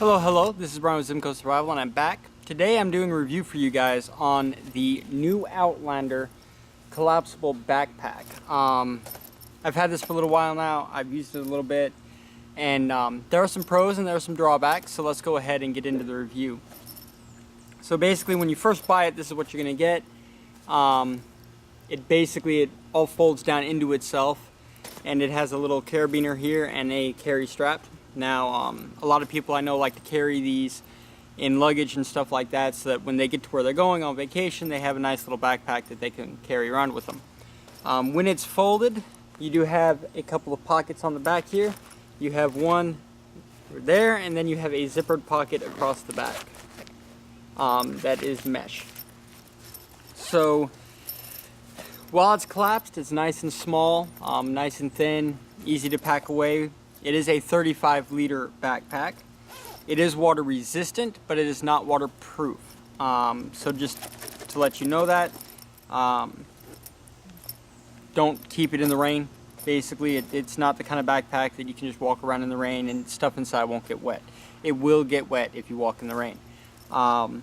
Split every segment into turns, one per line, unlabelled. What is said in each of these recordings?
Hello, this is Brian with Zimco Survival and I'm back. Today I'm doing a review for you guys on the new Outlander collapsible backpack. I've had this for a little while now, I've used it a little bit, and there are some pros and there are some drawbacks, so let's go ahead and get into the review. So basically when you first buy it, this is what you're going to get. It all folds down into itself, and it has a little carabiner here and a carry strap. Now, a lot of people I know like to carry these in luggage and stuff like that, so that when they get to where they're going on vacation, they have a nice little backpack that they can carry around with them. When it's folded, you do have a couple of pockets on the back here. You have one there, and then you have a zippered pocket across the back. That is mesh. So, while it's collapsed, it's nice and small, nice and thin, easy to pack away. It is a 35-liter backpack. It is water resistant, but it is not waterproof. So just to let you know that, don't keep it in the rain. Basically, it's not the kind of backpack that you can just walk around in the rain and stuff inside won't get wet. It will get wet if you walk in the rain. So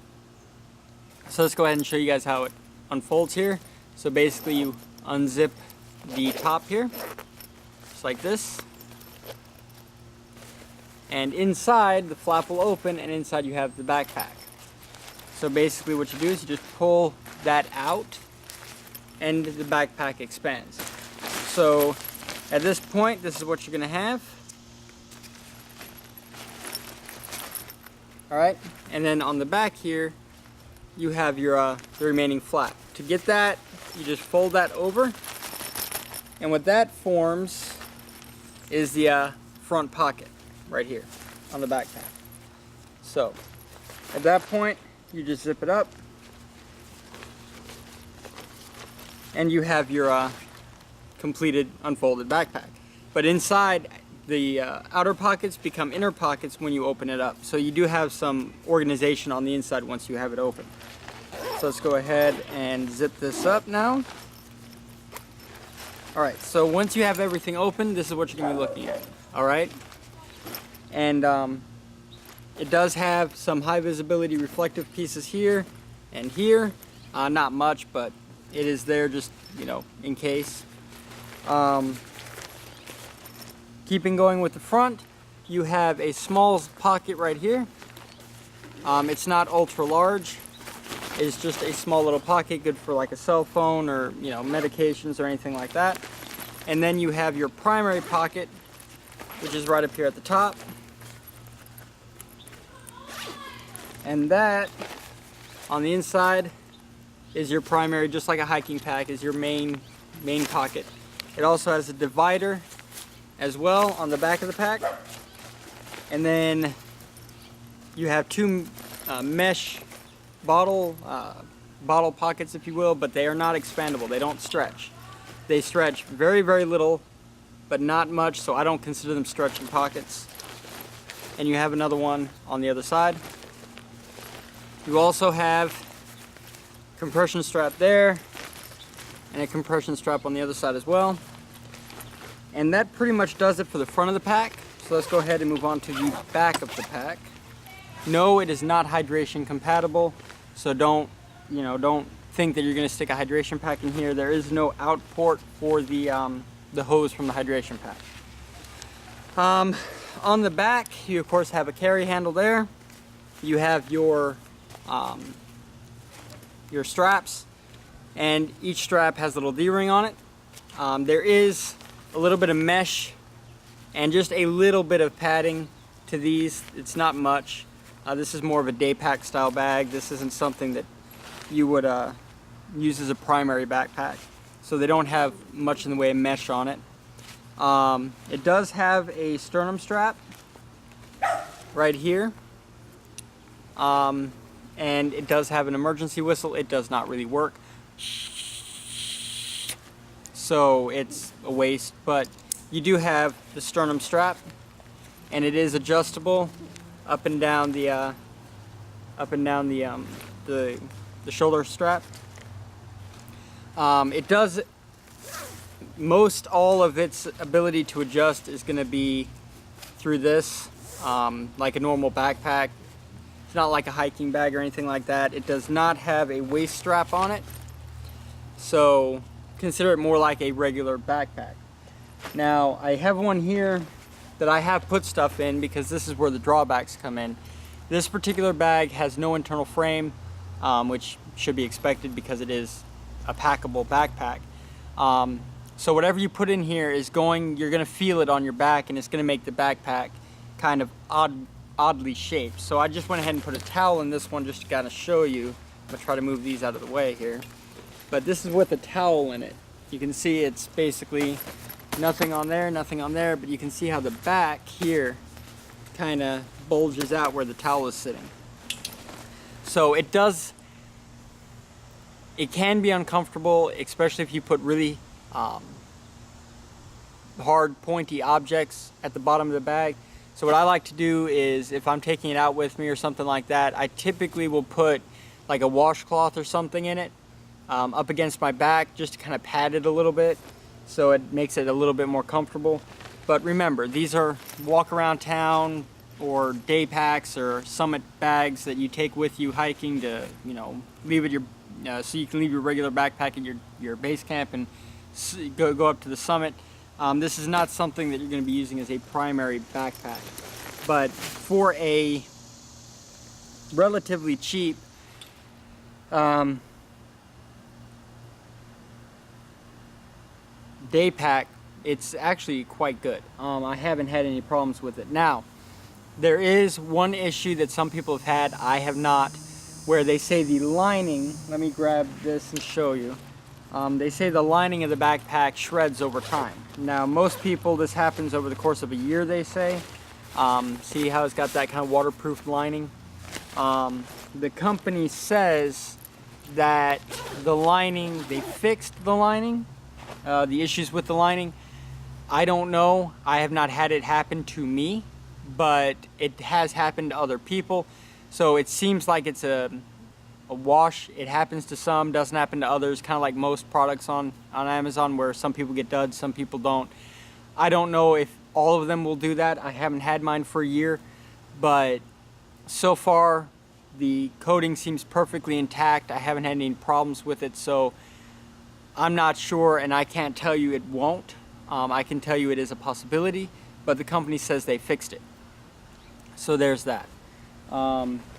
let's go ahead and show you guys how it unfolds here. So basically you unzip the top here, just like this. And inside, the flap will open, and inside you have the backpack. So basically what you do is you just pull that out, and the backpack expands. So at this point, this is what you're going to have. Alright, and then on the back here, you have your the remaining flap. To get that, you just fold that over, and what that forms is the front pocket right here on the backpack. So at that point, you just zip it up, and you have your completed unfolded backpack. But inside, the outer pockets become inner pockets when you open it up. So you do have some organization on the inside once you have it open. So let's go ahead and zip this up now. Alright, so once you have everything open, this is what you're going to be looking at. Alright? And it does have some high visibility reflective pieces here and here. Not much, but it is there just, you know, in case. Keeping going with the front, you have a small pocket right here. It's not ultra large. It's just a small little pocket, good for like a cell phone or, you know, medications or anything like that. And then you have your primary pocket, which is right up here at the top. And that, on the inside, is your primary, just like a hiking pack, is your main pocket. It also has a divider as well on the back of the pack. And then you have two mesh bottle pockets, if you will, but they are not expandable. They don't stretch. They stretch very, very little, but not much, so I don't consider them stretching pockets. And you have another one on the other side. You also have compression strap there, and a compression strap on the other side as well. And that pretty much does it for the front of the pack. So let's go ahead and move on to the back of the pack. No, it is not hydration compatible, so don't think that you're going to stick a hydration pack in here. There is no out port for the hose from the hydration pack. On the back, you of course have a carry handle there. You have your straps, and each strap has a little D-ring on it. There is a little bit of mesh and just a little bit of padding to these. It's not much. This is more of a Daypack style bag. This isn't something that you would use as a primary backpack. So they don't have much in the way of mesh on it. It does have a sternum strap right here. And it does have an emergency whistle. It does not really work. So it's a waste, but you do have the sternum strap, and it is adjustable up and down the shoulder strap. It does, most all of its ability to adjust is going to be through this. like a normal backpack. It's not like a hiking bag or anything like that. It does not have a waist strap on it, so consider it more like a regular backpack. Now I have one here that I have put stuff in because this is where the drawbacks come in. This particular bag has no internal frame, which should be expected because it is a packable backpack. So whatever you put in here is you're gonna feel it on your back, and it's gonna make the backpack kind of oddly shaped. So I just went ahead and put a towel in this one just to kind of show you. I'm gonna try to move these out of the way here. But this is with a towel in it. You can see it's basically nothing on there, but you can see how the back here kind of bulges out where the towel is sitting. So it can be uncomfortable, especially if you put really hard pointy objects at the bottom of the bag. So what I like to do is, if I'm taking it out with me or something like that, I typically will put like a washcloth or something in it up against my back just to kind of pad it a little bit, so it makes it a little bit more comfortable. But remember, these are walk around town or day packs or summit bags that you take with you hiking to, leave at your so you can leave your regular backpack at your base camp and go up to the summit. This is not something that you're going to be using as a primary backpack, but for a relatively cheap day pack, it's actually quite good. I haven't had any problems with it. Now, there is one issue that some people have had, I have not, where they say the lining, let me grab this and show you. They say the lining of the backpack shreds over time. Now, most people, this happens over the course of a year, they say. See how it's got that kind of waterproof lining? The company says that the lining, they fixed the lining, the issues with the lining. I don't know. I have not had it happen to me, but it has happened to other people. So it seems like it's a wash. It happens to some, doesn't happen to others, kind of like most products on Amazon, where some people get duds, some people don't. I don't know if all of them will do that. I haven't had mine for a year, but so far the coating seems perfectly intact. I haven't had any problems with it, so I'm not sure, and I can't tell you it won't. I can tell you it is a possibility, but the company says they fixed it. So there's that.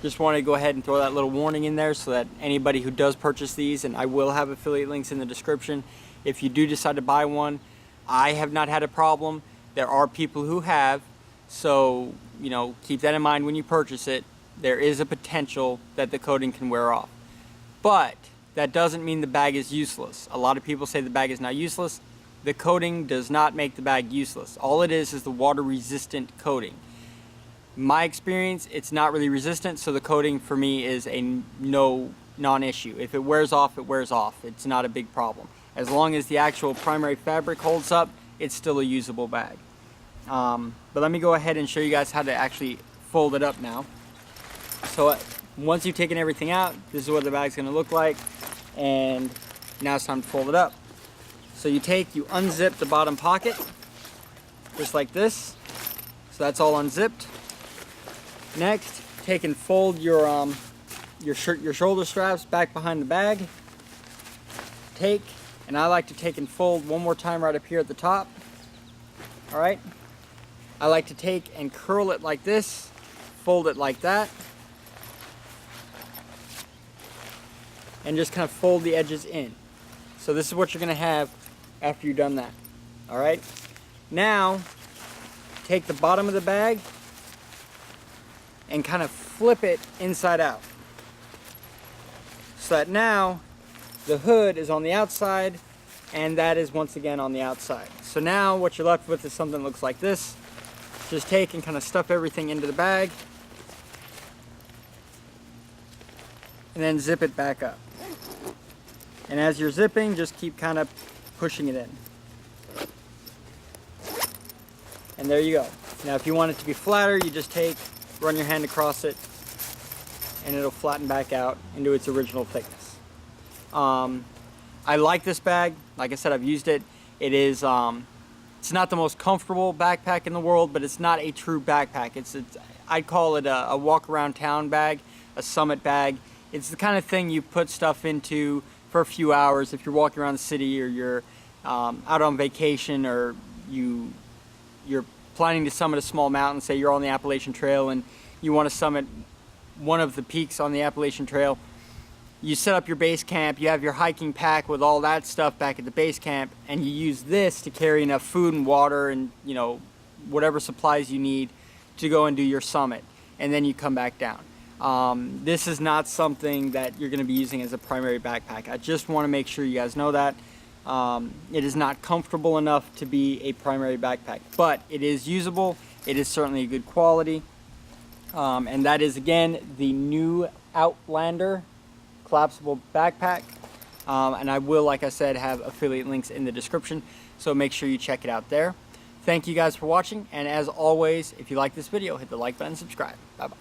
Just wanted to go ahead and throw that little warning in there so that anybody who does purchase these, and I will have affiliate links in the description, if you do decide to buy one, I have not had a problem. There are people who have, so keep that in mind when you purchase it. There is a potential that the coating can wear off, but that doesn't mean the bag is useless. A lot of people say the bag is not useless. The coating does not make the bag useless. All it is the water resistant coating. In my experience, it's not really resistant, so the coating for me is a non-issue. If it wears off, it wears off. It's not a big problem. As long as the actual primary fabric holds up, it's still a usable bag. But let me go ahead and show you guys how to actually fold it up now. So once you've taken everything out, this is what the bag's going to look like, and now it's time to fold it up. So you unzip the bottom pocket, just like this. So that's all unzipped. Next, take and fold your shoulder straps back behind the bag. And I like to take and fold one more time right up here at the top. All right. I like to take and curl it like this, fold it like that, and just kind of fold the edges in. So this is what you're going to have after you've done that. All right. Now, take the bottom of the bag and kind of flip it inside out, so that now the hood is on the outside and that is once again on the outside. So now what you're left with is something that looks like this. Just take and kind of stuff everything into the bag and then zip it back up. And as you're zipping, just keep kind of pushing it in. And there you go. Now if you want it to be flatter, you just run your hand across it and it'll flatten back out into its original thickness. I like this bag. Like I said, I've used it. It is It's not the most comfortable backpack in the world, but it's not a true backpack. I'd call it a walk around town bag, a summit bag. It's the kind of thing you put stuff into for a few hours if you're walking around the city, or you're out on vacation, or you're planning to summit a small mountain. Say you're on the Appalachian Trail and you want to summit one of the peaks on the Appalachian Trail. You set up your base camp, you have your hiking pack with all that stuff back at the base camp, and you use this to carry enough food and water and, you know, whatever supplies you need to go and do your summit, and then you come back down. This is not something that you're going to be using as a primary backpack. I just want to make sure you guys know that. It is not comfortable enough to be a primary backpack, but it is usable. It is certainly a good quality. And that is, again, the new Outlander collapsible backpack. And I will, like I said, have affiliate links in the description, so make sure you check it out there. Thank you guys for watching, and as always, if you like this video, hit the like button and subscribe. Bye bye.